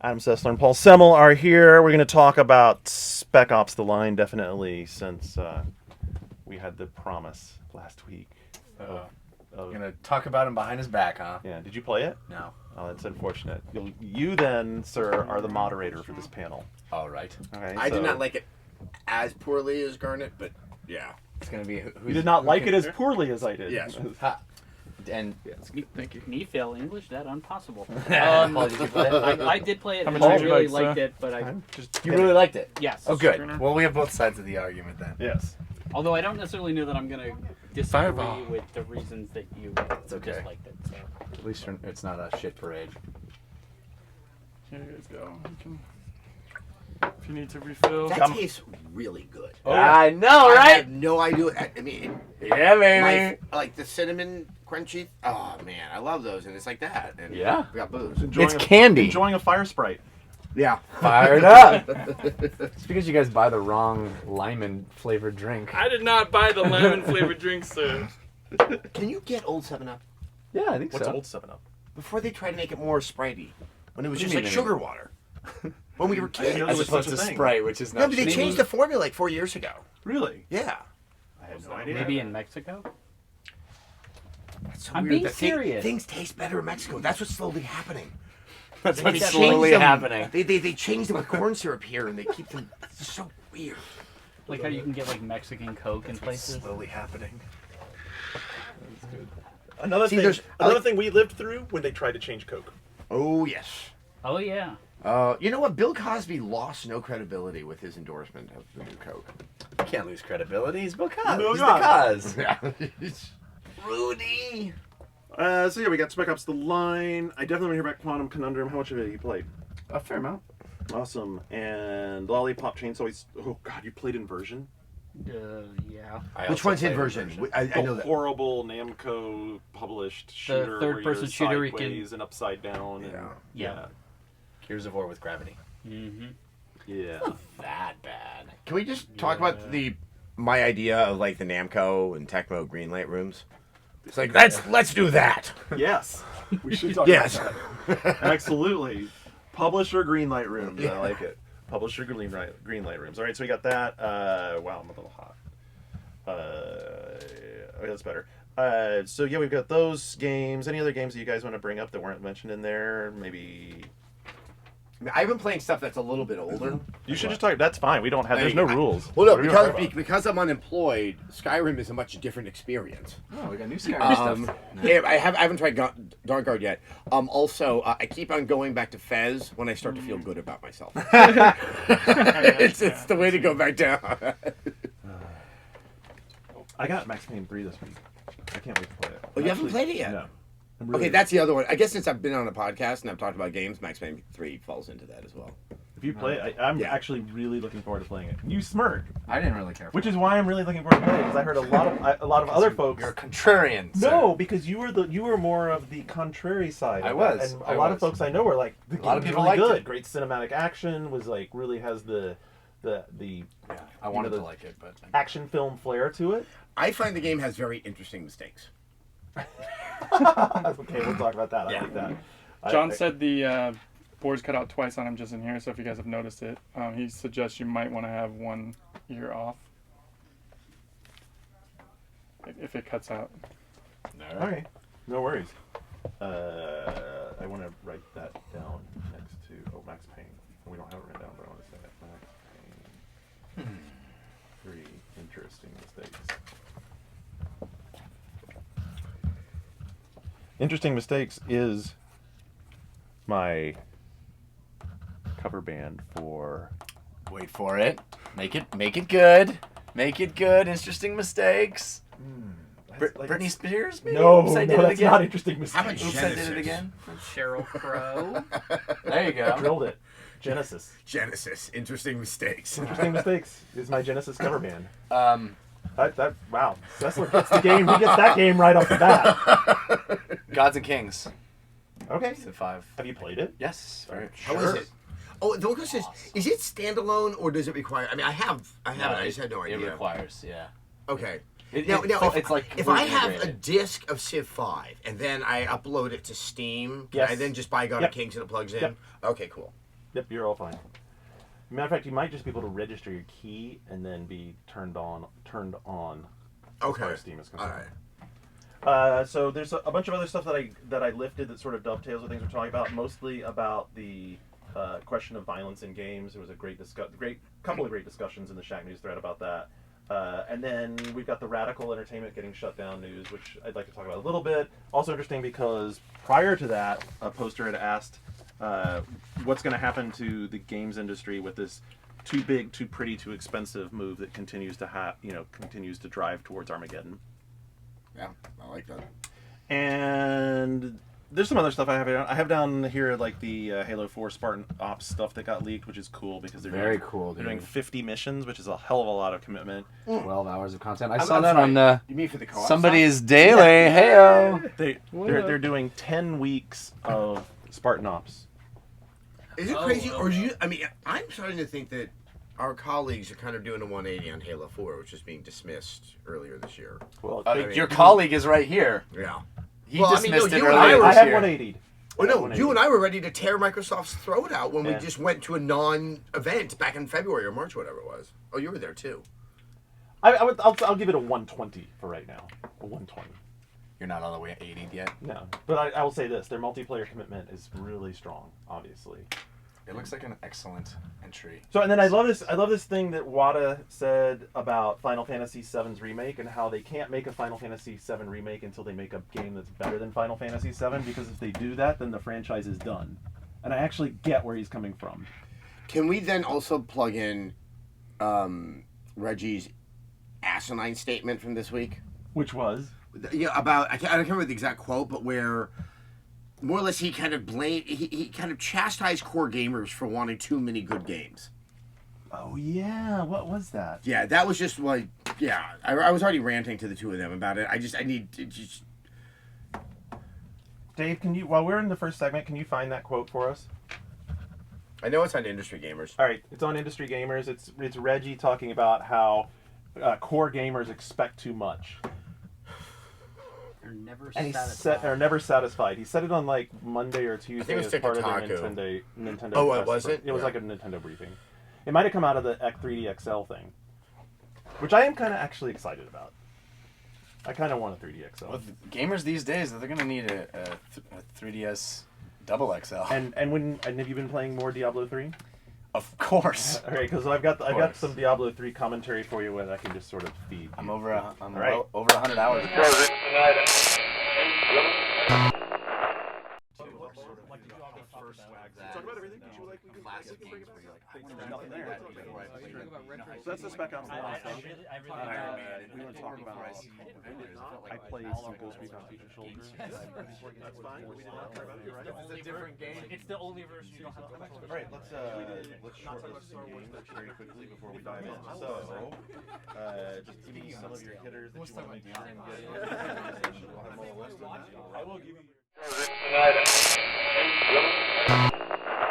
Adam Sessler and Paul Semel are here. We're going to talk about Spec Ops: The Line, definitely, since we had the promise last week. We're going to talk about him behind his back, huh? Yeah. Did you play it? No. Oh, that's unfortunate. You then, sir, are the moderator for this panel. All right. Okay, I did not like it as poorly as Garnett, but yeah. It's going to be... You did not like it as poorly as I did. Yes. And Thank you. Me fail English? That impossible. Paul, did you play it? I did play it. How And much I would you really like, liked sir? it, but I You really liked it? yes. Oh, good. Well, we have both sides of the argument then. Yes. Although I don't necessarily know that I'm gonna disagree Fireball. with the reasons that you okay. disliked it. So. At least it's not a shit parade. Here you guys go. If you need to refill. That tastes really good. Oh, yeah. I know, I right? have no idea. I mean, Yeah, baby. like the cinnamon crunchy. Oh man, I love those, and it's like that. And Yeah. we got booze. It's candy. Enjoying a fire sprite. Yeah. Fired up. It's because you guys buy the wrong lemon flavored drink. I did not buy the lemon flavored drink, sir. Can you get old 7-Up Yeah, I think What's so. old 7-Up? before they try to make it more Spritey? When it was What just do you like mean? sugar water. When we were kids. know As was opposed such to a thing. Sprite, which is No, not but they cheap. changed the formula like 4 years ago. Really? Yeah. I had no idea. Maybe in Mexico. That's so I'm weird being that serious. Things taste better in Mexico. That's what's slowly happening. That's They what's changed slowly them. happening. They changed them with corn syrup here, and they keep them. It's so weird. Like how you can get like Mexican Coke in places. Slowly happening. That's good. Another See, thing. there's- Another thing we lived through when they tried to change Coke. Oh yes. Oh yeah. You know what? Bill Cosby lost no credibility with his endorsement of the new Coke. You can't lose credibility. He's Bill Cosby. Bill He's the Cosby. cause. Yeah. Rudy. So yeah, we got Spec Ops: The Line. I definitely want to hear about Quantum Conundrum. How much of it you played? A fair amount. Awesome. And Lollipop Chainsaw. Oh God, you played Inversion? Yeah. Which one's Inversion? I know The that. horrible Namco published shooter, third-person where shooter you're we can- sideways and upside down. And, Yeah. Yeah. Gears of War with gravity. Mm-hmm. Yeah. That bad. Can we just talk about my idea of like the Namco and Tecmo Greenlight rooms? It's like let's do that. Yes. We should talk Yes. about that. Absolutely. Publisher Greenlight Rooms. I like it. Publisher Greenlight Rooms. All right, so we got that. Wow, I'm a little hot. Okay, that's better. So yeah, we've got those games. Any other games that you guys want to bring up that weren't mentioned in there? Maybe I've been playing stuff that's a little bit older. you should just talk. That's fine. We don't have. There's no rules. Well, no, What are we gonna talk because I'm unemployed, Skyrim is a much different experience. Oh, we got new Skyrim stuff. Yeah, I haven't tried Dark Guard yet. Also, I keep on going back to Fez when I start to feel good about myself. it's the way to go back down. I got Max Payne 3 this week. I can't wait to play it. Oh, you haven't played it yet? No. Okay, that's the other one. I guess since I've been on a podcast and I've talked about games, Max Payne 3 falls into that as well. If you play it, I'm Yeah. actually really looking forward to playing it. You smirk, I didn't really care. which is why I'm really looking forward to playing it, because I heard a lot of other folks. You're a contrarian. Sir. No, because you were more of the contrary side. I of was, that. And I a lot was. of folks I know were like, the A lot of game's people really liked good. it. Great cinematic action, was like really has the Yeah, I wanted the to like it, but action film flair to it. I find the game has very interesting mistakes. Okay, we'll talk about that. I like that. John said the board's cut out twice on him just in here, so if you guys have noticed it, he suggests you might want to have one ear off. If it cuts out. Okay, no worries. I want to write that down next to Max Payne. We don't have it written down, but I want to say that Max Payne. 3 interesting mistakes. Interesting Mistakes is my cover band for. wait for it. Make it good. Make it good. Interesting mistakes. Britney Spears? Maybe? No, Oops, I did no, it that's again. not Interesting How about Mistakes. Oops, I did Genesis? it again. Sheryl Crow. There you I go. drilled it. Genesis. Genesis, interesting mistakes. Interesting Mistakes is my Genesis cover band. Um, Wow. Sessler gets the game. He gets that game right off the bat. Gods and Kings. Okay. Season 5. Have you played it? Yes. Very How is it? Oh, the question is it standalone or does it require? I mean, I have it. I just had no idea. It requires, yeah. Okay. It's like if I completely have a integrated. disc of Civ 5 and then I upload it to Steam, can I Yes. then just buy God of Kings and it plugs in? Yep. Okay, cool. Yep, you're all fine. Matter of fact, you might just be able to register your key and then be turned on. As far Okay. as Steam is All concerned. right. So there's a bunch of other stuff that I lifted that sort of dovetails with things we're talking about. Mostly about the question of violence in games. There was a great couple of great discussions in the Shack News thread about that. And then we've got the Radical Entertainment getting shut down news, which I'd like to talk about a little bit. Also interesting because prior to that, a poster had asked what's going to happen to the games industry with this too big, too pretty, too expensive move that continues to drive towards Armageddon. Yeah, I like that. And there's some other stuff I have down here, like the Halo 4 Spartan Ops stuff that got leaked, which is cool because they're Very doing, cool, They're doing dude. 50 missions, which is a hell of a lot of commitment. 12 hours of content. I I'm saw that sorry. on the You mean for the co-op somebody's daily. Heyo. They're doing 10 weeks of Spartan Ops. Is it crazy, or do you? I mean, I'm starting to think that our colleagues are kind of doing a 180 on Halo 4, which is being dismissed earlier this year. Well, Your colleague is right here. Yeah. He Well, I mean, dismissed no, it you and earlier I I this have year. 180. Oh no, you and I were ready to tear Microsoft's throat out when we Yeah. just went to a non-event back in February or March, whatever it was. Oh, you were there too. I'll give it a 120 for right now. A 120. You're not all the way at 80 yet. No, but I will say this: their multiplayer commitment is really strong. Obviously. It looks like an excellent entry. So and then I love this thing that Wada said about Final Fantasy VII's remake and how they can't make a Final Fantasy VII remake until they make a game that's better than Final Fantasy VII, because if they do that, then the franchise is done. And I actually get where he's coming from. Can we then also plug in Reggie's asinine statement from this week? Which was Yeah, about I can't remember the exact quote, but where more or less he kind of he kind of chastised core gamers for wanting too many good games. oh yeah, what was that? Yeah, that was just like I was already ranting to the two of them about it. I need to just. Dave, can you, while we're in the first segment, can you find that quote for us? I know it's on Industry Gamers. All right, it's on Industry Gamers. It's Reggie talking about how core gamers expect too much. They're never And satisfied. are never satisfied. He said it on like Monday or Tuesday it was as part of TikTok. the Nintendo. Oh, press was it? It was Yeah. like a Nintendo briefing. It might have come out of the 3D XL thing, which I am kind of actually excited about. I kind of want a 3D XL. With gamers these days, they're gonna need a 3DS double XL. And have you been playing more Diablo 3? Of course. All right, because I've got course. some Diablo 3 commentary for you, that I can just sort of feed. I'm you. over All right. over 100 hours. Talk about everything. You like Classic games where you're like, I want to nothing there. So that's the Spec Ops one stuff. We want to talk about. I played some Ghost Recon Future Soldier. That's fine. We did not care about it. You're right. It's a different game. It's the only version you don't have to control. All right, let's shortlist some games very quickly before we dive in. So, just give me some of your hitters that you want to make sure and get in. We'll have them all listed. I will give you.